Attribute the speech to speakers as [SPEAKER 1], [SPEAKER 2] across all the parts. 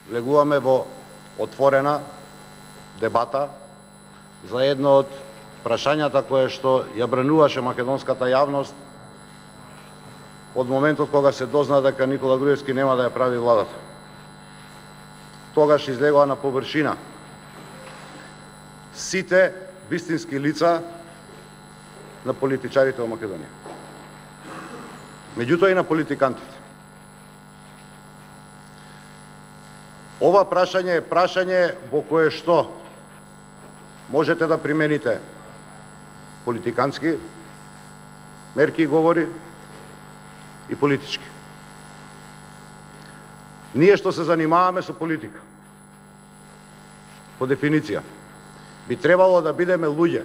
[SPEAKER 1] влегуваме во отворена дебата за едно од прашањата кое што ја брануваше македонската јавност од моментот кога се дозна дека Никола Груевски нема да ја прави владата. Тогаш излегоа на површина сите вистински лица на политичарите во Македонија. Меѓутоа и на политикантите. Ова прашање е прашање во кое што можете да примените политикански мерки и говори и политички. Ние што се занимаваме со политика, по дефиниција, би требало да бидеме луѓе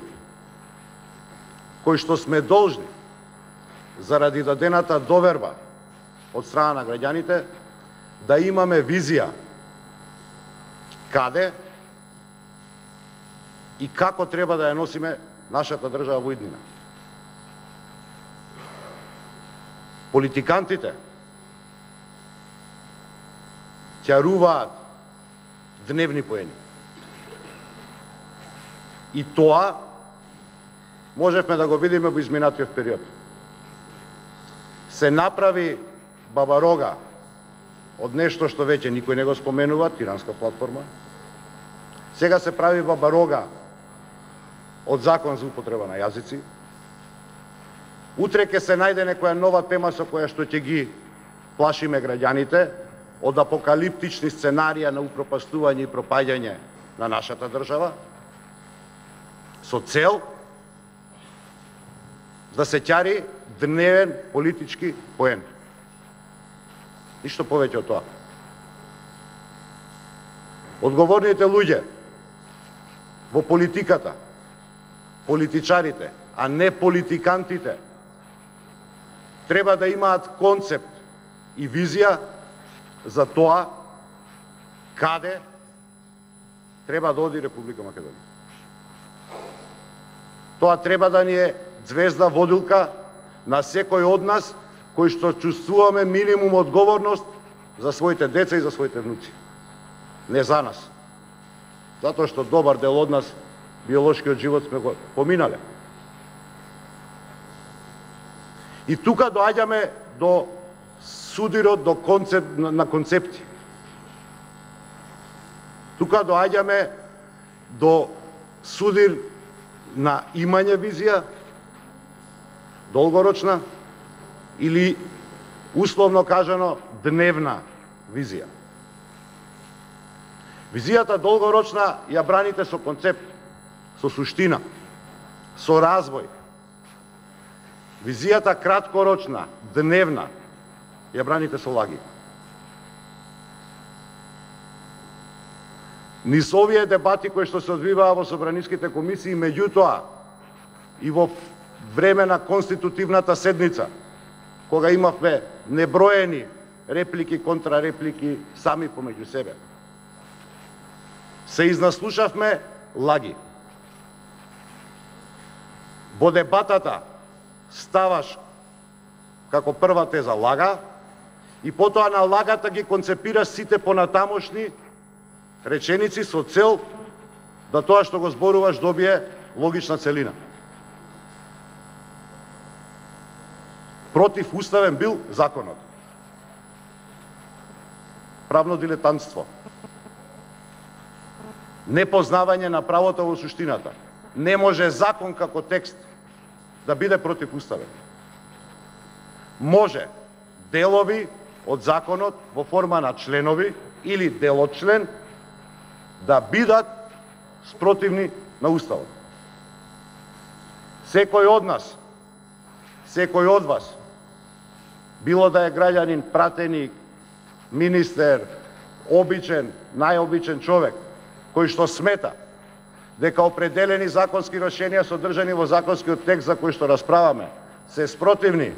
[SPEAKER 1] кои што сме должни заради дадената доверба од страна на граѓаните да имаме визија каде и како треба да ја носиме нашата држава во иднина. Политикантите ќаруваат дневни поени. И тоа можевме да го видиме во изминатиот период. Се направи бабарога од нешто што веќе никој не го споменува, тиранска платформа. Сега се прави бабарога од закон за употреба на јазици. Утре ќе се најде некоја нова тема со која што ќе ги плашиме граѓаните од апокалиптични сценарија на упропастување и пропаѓање на нашата држава, со цел да се ќари дневен политички поен. Ништо повеќе од тоа. Одговорните луѓе во политиката, политичарите, а не политикантите, треба да имаат концепт и визија за тоа каде треба да оди Република Македонија. Тоа треба да ни е звезда водилка на секој од нас кои што чувствуваме минимум одговорност за своите деца и за своите внуци. Не за нас. Затоа што добар дел од нас биолошкиот живот сме го поминале. И тука доаѓаме до судирот на концепти. Тука доаѓаме до судир на имање визија, долгорочна или условно кажано дневна визија. Визијата долгорочна ја браните со концепт, со суштина, со развој. Визијата краткорочна, дневна, ја браните со лаги. Низ овие дебати кои што се одвиваа во собраниските комисии, меѓутоа и во време на конститутивната седница, кога имавме неброени реплики, контрареплики сами помеѓу себе, се изнаслушавме лаги. Во дебатата ставаш како прва теза лага и потоа на лагата ги концепираш сите понатамошни реченици со цел да тоа што го зборуваш добие логична целина. Противуставен бил законот. Правно дилетантство. Непознавање на правото во суштината. Не може закон како текст да биде противуставен. Може делови од законот во форма на членови или дел од член да бидат спротивни на Уставот. Секој од нас, секој од вас, било да е граѓанин, пратеник, министер, обичен, најобичен човек, кој што смета дека определени законски решенија содржани во законскиот текст за кој што расправаме се спротивни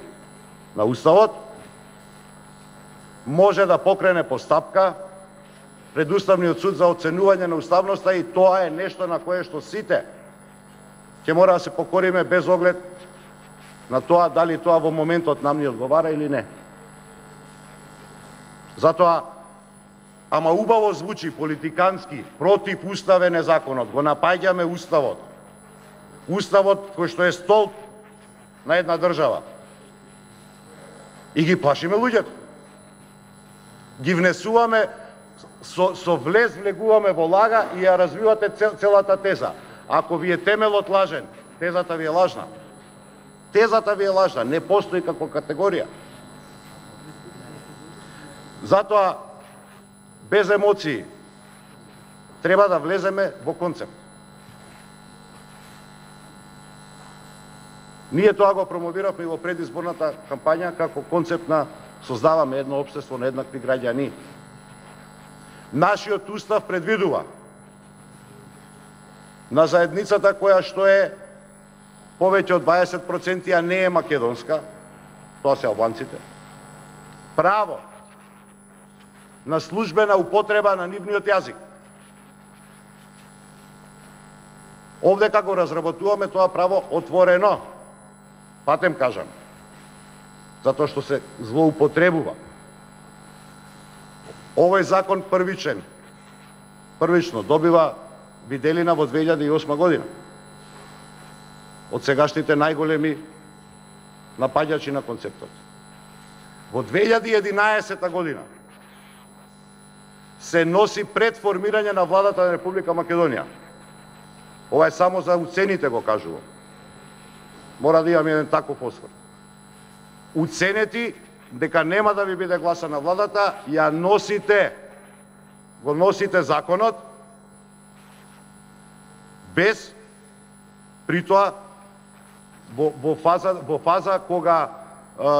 [SPEAKER 1] на Уставот, може да покрене постапка пред Уставниот суд за оценување на уставноста и тоа е нешто на кое што сите ќе мора да се покориме без оглед на тоа дали тоа во моментот нам ни одговара или не. Затоа ама убаво звучи политикански, противуставен е законот, го напаѓаме уставот. Уставот кој што е столб на една држава. И ги плашиме луѓето. Ги внесуваме, со влез влегуваме во лага и ја развивате целата теза. Ако ви е темелот лажен, тезата ви е лажна. Тезата ви е лажна, не постои како категорија. Затоа, без емоции, треба да влеземе во концепт. Ние тоа го промовиравме и во предизборната кампања како концепт на создаваме едно општество на еднакви граѓани. Нашиот устав предвидува на заедницата која што е повеќе од 20%, а не е македонска, тоа се албанците, право на службена употреба на нивниот јазик. Овде како разработуваме тоа право отворено, патем кажам, затоа што се злоупотребува. Овој закон првично добива виделина во 2008 година од сегашните најголеми напаѓачи на концептот. Во 2011 година се носи пред формирање на владата на Република Македонија. Ова е само за уцените го кажувам. Мора да имаме еден таков осврт. Уценети дека нема да ви биде гласана владата, ја носите, го носите законот, без при тоа во фаза кога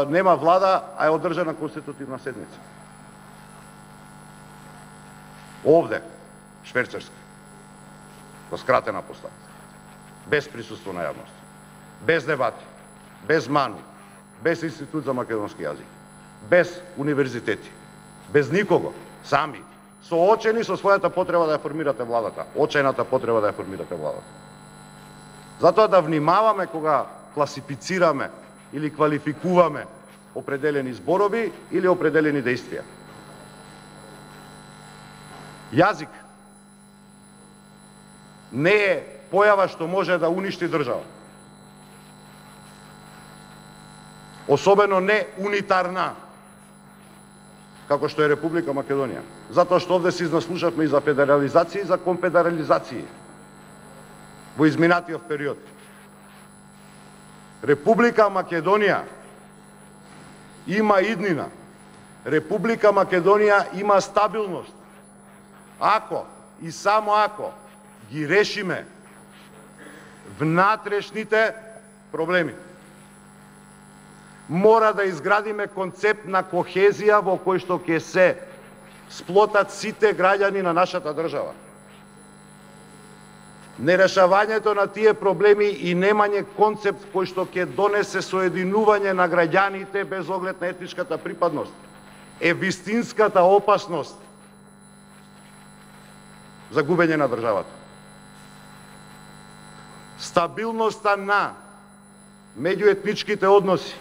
[SPEAKER 1] нема влада, а е одржана конститутивна седница. Овде, шверцерски, во скратена поставка, без присуство на јавност, без дебати, без МАНУ, без Институт за македонски јазик, без универзитети, без никого, сами, соочени со својата потреба да ја формирате владата, очајната потреба да ја формирате владата. Затоа да внимаваме кога класифицираме или квалификуваме определени зборови или определени действија. Јазик не е појава што може да уништи држава. Особено не унитарна, како што е Република Македонија. Затоа што овде се изнаслушавме и за федерализација и за конфедерализација во изминатиот период. Република Македонија има иднина. Република Македонија има стабилност. Ако и само ако ги решиме внатрешните проблеми, мора да изградиме концепт на кохезија во кој што ќе се сплотат сите граѓани на нашата држава. Нерешавањето на тие проблеми и немање концепт кој што ќе донесе соединување на граѓаните без оглед на етничката припадност е вистинската опасност за губење на државата. Стабилноста на меѓуетничките односи,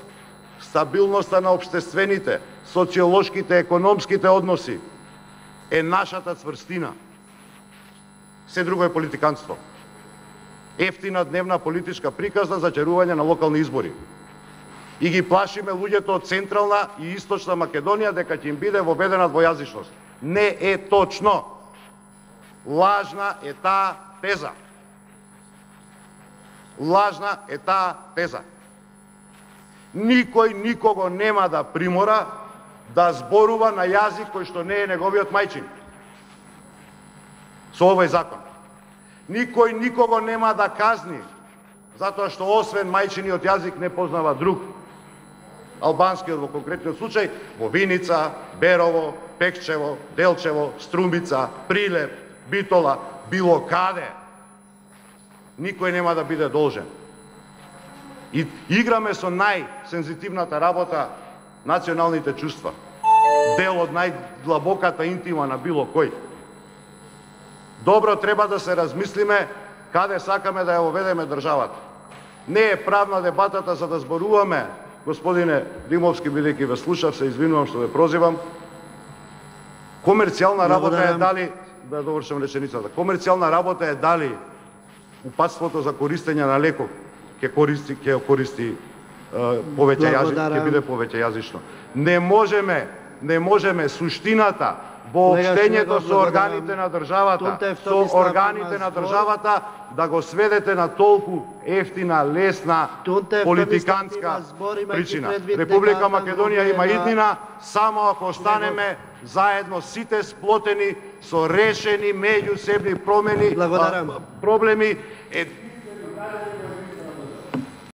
[SPEAKER 1] стабилноста на општествените, социолошките, економските односи е нашата цврстина. Се друго е политиканство. Ефтина дневна политичка приказна за чарување на локални избори. И ги плашиме луѓето од Централна и Источна Македонија дека ќе им биде воведена двојазичност. Не е точно. Лажна е таа теза. Лажна е таа теза. Никој никого нема да примора да зборува на јазик кој што не е неговиот мајчин. Со овој закон. Никој никого нема да казни затоа што освен мајчиниот јазик не познава друг. Албанскиот во конкретниот случај во Виница, Берово, Пекчево, Делчево, Струмица, Прилеп, Битола, било каде. Никој нема да биде должен. И играме со најсензитивната работа националните чувства. Дел од најдлабоката интима на било кој. Добро треба да се размислиме каде сакаме да ја воведеме државата. Не е правна дебатата за да зборуваме, господине Димовски, бидејќи ве слушав, се извинувам што ве прозивам, Комерцијална работа е дали, да довршам реченицата, комерцијална работа е дали упатството за користење на леков ќе користи повеќе јазично, ќе биде повеќе јазично. Не можеме суштината во обштењето со органите на државата, да го сведете на толку ефтина, лесна, политиканска причина. Република Македонија има иднина само ако останеме заедно сите сплотени со решени меѓусебни проблеми.